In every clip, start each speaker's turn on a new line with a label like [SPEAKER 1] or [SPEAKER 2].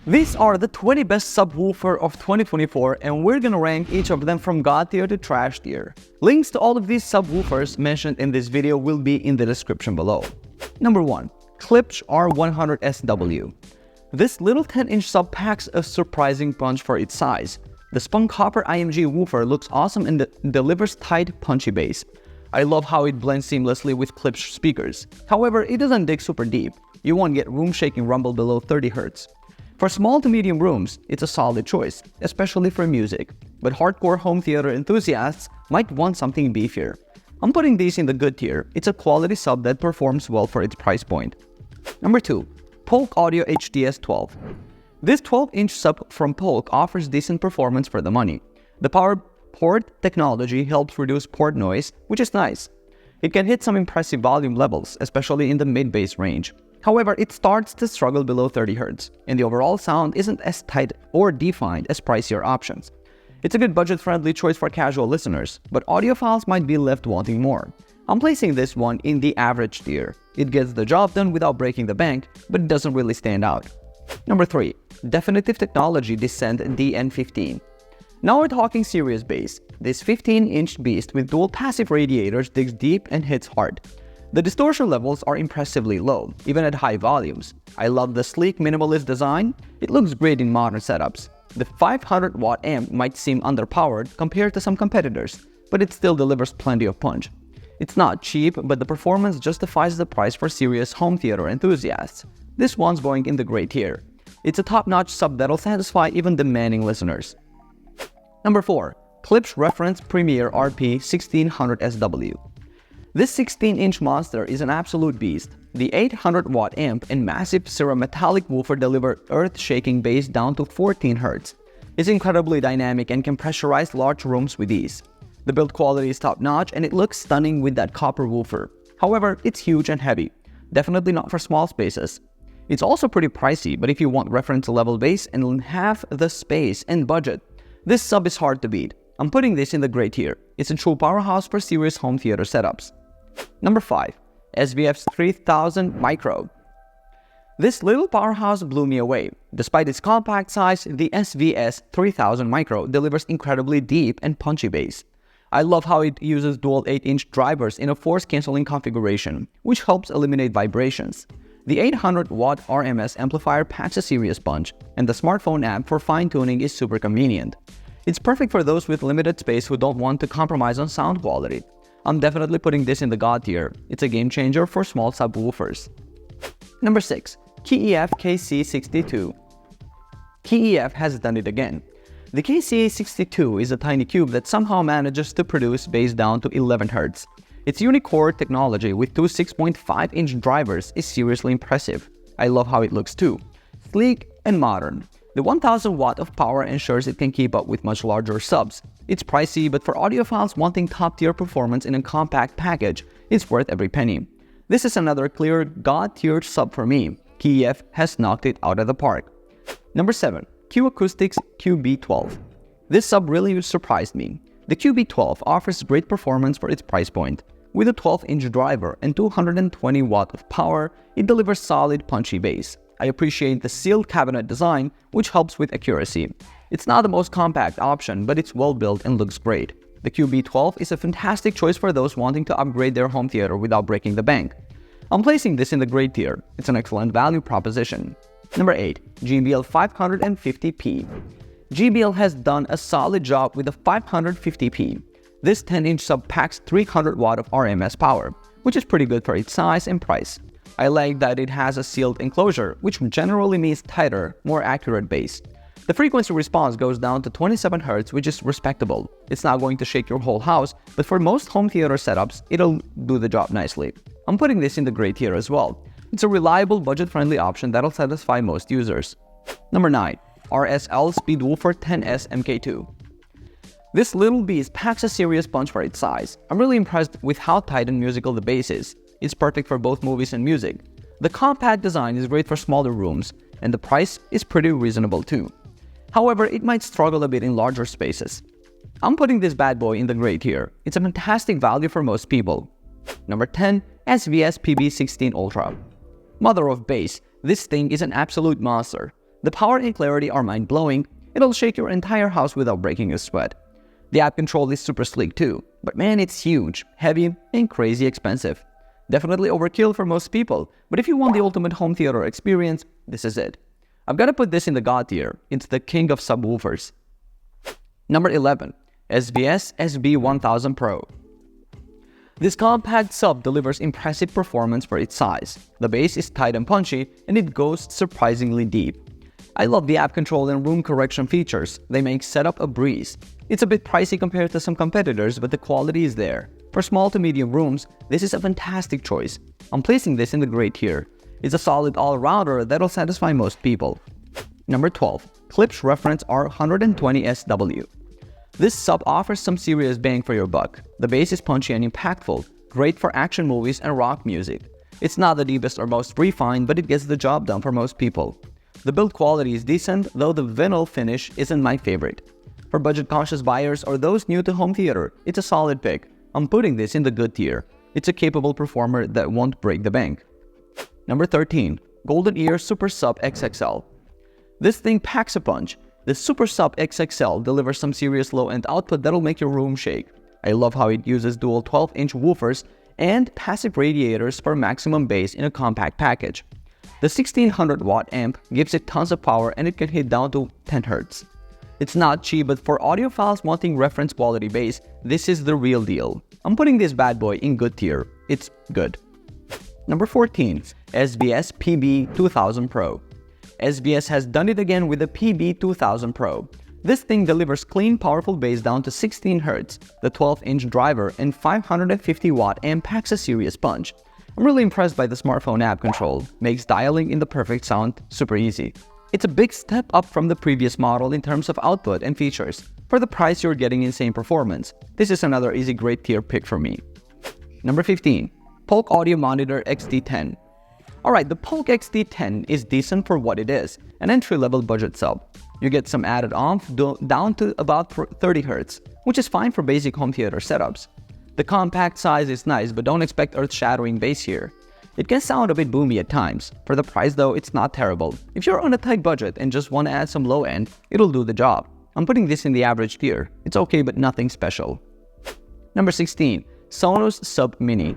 [SPEAKER 1] These are the 20 best subwoofer of 2024, and we're gonna rank each of them from God tier to trash tier. Links to all of these subwoofers mentioned in this video will be in the description below. Number 1. Klipsch R100SW. This little 10-inch sub packs a surprising punch for its size. The spun copper IMG woofer looks awesome and delivers tight, punchy bass. I love how it blends seamlessly with Klipsch speakers. However, it doesn't dig super deep. You won't get room-shaking rumble below 30 Hz. For small to medium rooms, it's a solid choice, especially for music, but hardcore home theater enthusiasts might want something beefier. I'm putting these in the good tier. It's a quality sub that performs well for its price point. Number 2. Polk Audio HDS12. This 12-inch sub from Polk offers decent performance for the money. The power port technology helps reduce port noise, which is nice. It can hit some impressive volume levels, especially in the mid-bass range. However, it starts to struggle below 30 Hz, and the overall sound isn't as tight or defined as pricier options. It's a good budget-friendly choice for casual listeners, but audiophiles might be left wanting more. I'm placing this one in the average tier. It gets the job done without breaking the bank, but it doesn't really stand out. Number 3. Definitive Technology Descent DN15. Now we're talking serious bass. This 15-inch beast with dual passive radiators digs deep and hits hard. The distortion levels are impressively low, even at high volumes. I love the sleek minimalist design. It looks great in modern setups. The 500-watt amp might seem underpowered compared to some competitors, but it still delivers plenty of punch. It's not cheap, but the performance justifies the price for serious home theater enthusiasts. This one's going in the great tier. It's a top-notch sub that'll satisfy even demanding listeners. Number 4. Klipsch Reference Premier RP 1600SW. This 16-inch monster is an absolute beast. The 800-watt amp and massive ceremetallic woofer deliver earth-shaking bass down to 14 Hz. It's incredibly dynamic and can pressurize large rooms with ease. The build quality is top-notch and it looks stunning with that copper woofer. However, it's huge and heavy. Definitely not for small spaces. It's also pretty pricey, but if you want reference-level bass and have the space and budget, this sub is hard to beat. I'm putting this in the great tier. It's a true powerhouse for serious home theater setups. Number 5. SVS 3000 Micro. This little powerhouse blew me away. Despite its compact size, the SVS 3000 Micro delivers incredibly deep and punchy bass. I love how it uses dual 8-inch drivers in a force-canceling configuration, which helps eliminate vibrations. The 800-watt RMS amplifier packs a serious punch, and the smartphone app for fine-tuning is super convenient. It's perfect for those with limited space who don't want to compromise on sound quality. I'm definitely putting this in the God tier. It's a game changer for small subwoofers. Number 6. Keyf KC62. Keyf has done it again. The KC62 is a tiny cube that somehow manages to produce bass down to 11 Hz. Its unique core technology with two 6.5-inch drivers is seriously impressive. I love how it looks too. Sleek and modern. The 1000 watt of power ensures it can keep up with much larger subs. It's pricey, but for audiophiles wanting top-tier performance in a compact package, it's worth every penny. This is another clear God-tier sub for me. Keyf has knocked it out of the park. Number 7. Acoustics BB12. This sub really surprised me. The BB12 offers great performance for its price point. With a 12-inch driver and 220 watt of power, it delivers solid, punchy bass. I appreciate the sealed cabinet design, which helps with accuracy. It's not the most compact option, but it's well built and looks great. The BB12 is a fantastic choice for those wanting to upgrade their home theater without breaking the bank. I'm placing this in the great tier. It's an excellent value proposition. Number 8. GMBL 550p. GMBL has done a solid job with the 550p. This 10-inch sub packs 300 watt of RMS power, which is pretty good for its size and price. I like that it has a sealed enclosure, which generally means tighter, more accurate bass. The frequency response goes down to 27 Hz, which is respectable. It's not going to shake your whole house, but for most home theater setups, it'll do the job nicely. I'm putting this in the great tier as well. It's a reliable, budget-friendly option that'll satisfy most users. Number 9. RSL Subwoofer 10S MK2. This little beast packs a serious punch for its size. I'm really impressed with how tight and musical the bass is. It's perfect for both movies and music. The compact design is great for smaller rooms, and the price is pretty reasonable too. However, it might struggle a bit in larger spaces. I'm putting this bad boy in the great tier. It's a fantastic value for most people. Number 10. SVS PB16 Ultra. Mother of bass, this thing is an absolute monster. The power and clarity are mind-blowing. It'll shake your entire house without breaking a sweat. The app control is super sleek too, but man, it's huge, heavy, and crazy expensive. Definitely overkill for most people, but if you want the ultimate home theater experience, this is it. I've got to put this in the God tier. It's the king of subwoofers. Number 11. SBS SB1000 Pro. This compact sub delivers impressive performance for its size. The bass is tight and punchy, and it goes surprisingly deep. I love the app control and room correction features. They make setup a breeze. It's a bit pricey compared to some competitors, but the quality is there. For small to medium rooms, this is a fantastic choice. I'm placing this in the great tier. It's a solid all-rounder that'll satisfy most people. Number 12. Klipsch Reference R120SW. This sub offers some serious bang for your buck. The bass is punchy and impactful, great for action movies and rock music. It's not the deepest or most refined, but it gets the job done for most people. The build quality is decent, though the vinyl finish isn't my favorite. For budget-conscious buyers or those new to home theater, it's a solid pick. I'm putting this in the good tier. It's a capable performer that won't break the bank. Number 13. Golden Ear Super Sub XXL. This thing packs a punch. The Super Sub XXL delivers some serious low-end output that'll make your room shake. I love how it uses dual 12-inch woofers and passive radiators for maximum bass in a compact package. The 1600-watt amp gives it tons of power and it can hit down to 10 Hz. It's not cheap, but for audiophiles wanting reference quality bass, this is the real deal. I'm putting this bad boy in good tier. It's good. Number 14. SBS PB2000 Pro. SBS has done it again with the PB2000 Pro. This thing delivers clean, powerful bass down to 16 Hz. The 12-inch driver and 550-watt amp packs a serious punch. I'm really impressed by the smartphone app control. Makes dialing in the perfect sound super easy. It's a big step up from the previous model in terms of output and features. For the price, you're getting insane performance. This is another easy great tier pick for me. Number 15. Polk Audio Monitor XD10. Alright, the Polk XD10 is decent for what it is, an entry-level budget sub. You get some added oomph down to about 30 Hz, which is fine for basic home theater setups. The compact size is nice, but don't expect earth-shattering bass here. It can sound a bit boomy at times. For the price though, it's not terrible. If you're on a tight budget and just want to add some low end, it'll do the job. I'm putting this in the average tier. It's okay, but nothing special. Number 16. Sonos Sub Mini.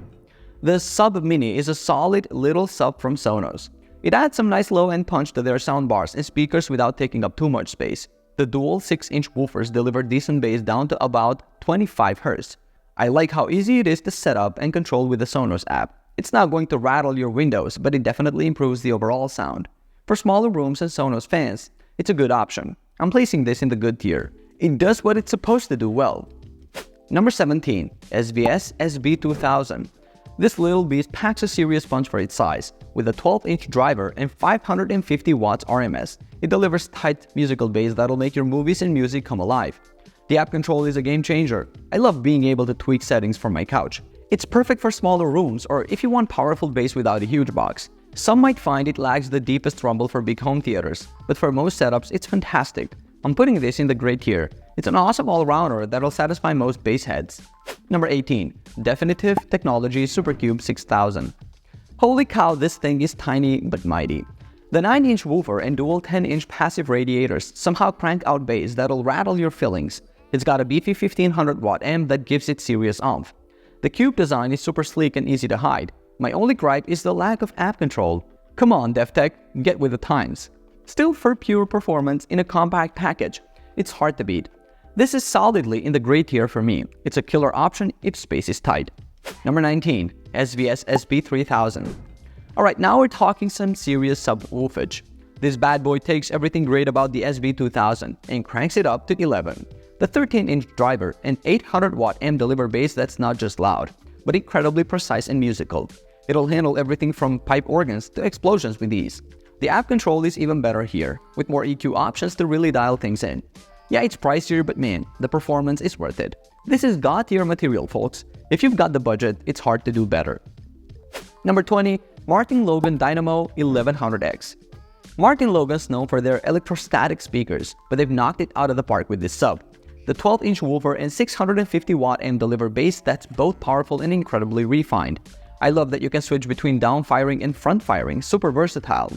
[SPEAKER 1] The Sub Mini is a solid little sub from Sonos. It adds some nice low-end punch to their soundbars and speakers without taking up too much space. The dual 6-inch woofers deliver decent bass down to about 25 Hz. I like how easy it is to set up and control with the Sonos app. It's not going to rattle your windows, but it definitely improves the overall sound. For smaller rooms and Sonos fans, it's a good option. I'm placing this in the good tier. It does what it's supposed to do well. Number 17. SVS SB1000. This little beast packs a serious punch for its size. With a 12-inch driver and 550 watts RMS, it delivers tight musical bass that'll make your movies and music come alive. The app control is a game changer. I love being able to tweak settings from my couch. It's perfect for smaller rooms or if you want powerful bass without a huge box. Some might find it lacks the deepest rumble for big home theaters, but for most setups, it's fantastic. I'm putting this in the great tier. It's an awesome all-rounder that'll satisfy most bass heads. Number 18. Definitive Technology SuperCube 6000. Holy cow, this thing is tiny but mighty. The 9-inch woofer and dual 10-inch passive radiators somehow crank out bass that'll rattle your fillings. It's got a beefy 1500-watt amp that gives it serious oomph. The cube design is super sleek and easy to hide. My only gripe is the lack of app control. Come on, DevTech, get with the times. Still, for pure performance in a compact package, it's hard to beat. This is solidly in the great tier for me. It's a killer option if space is tight. Number 19. SVS SB1000. Alright, now we're talking some serious subwoofage. This bad boy takes everything great about the SB2000 and cranks it up to 11. The 13-inch driver and 800-watt amp deliver bass that's not just loud, but incredibly precise and musical. It'll handle everything from pipe organs to explosions with ease. The app control is even better here, with more EQ options to really dial things in. Yeah, it's pricier, but man, the performance is worth it. This is God-tier material, folks. If you've got the budget, it's hard to do better. Number 20. MartinLogan Dynamo 1100X. MartinLogan's known for their electrostatic speakers, but they've knocked it out of the park with this sub. The 12-inch woofer and 650-watt amp deliver bass that's both powerful and incredibly refined. I love that you can switch between down firing and front firing, super versatile.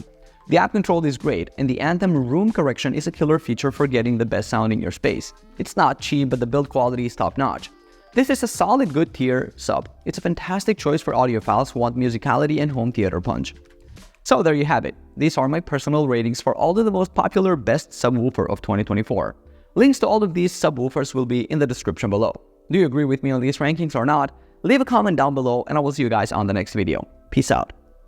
[SPEAKER 1] The app control is great, and the Anthem room correction is a killer feature for getting the best sound in your space. It's not cheap, but the build quality is top-notch. This is a solid good tier sub. It's a fantastic choice for audiophiles who want musicality and home theater punch. So there you have it. These are my personal ratings for all of the most popular best subwoofer of 2024. Links to all of these subwoofers will be in the description below. Do you agree with me on these rankings or not? Leave a comment down below, and I will see you guys on the next video. Peace out.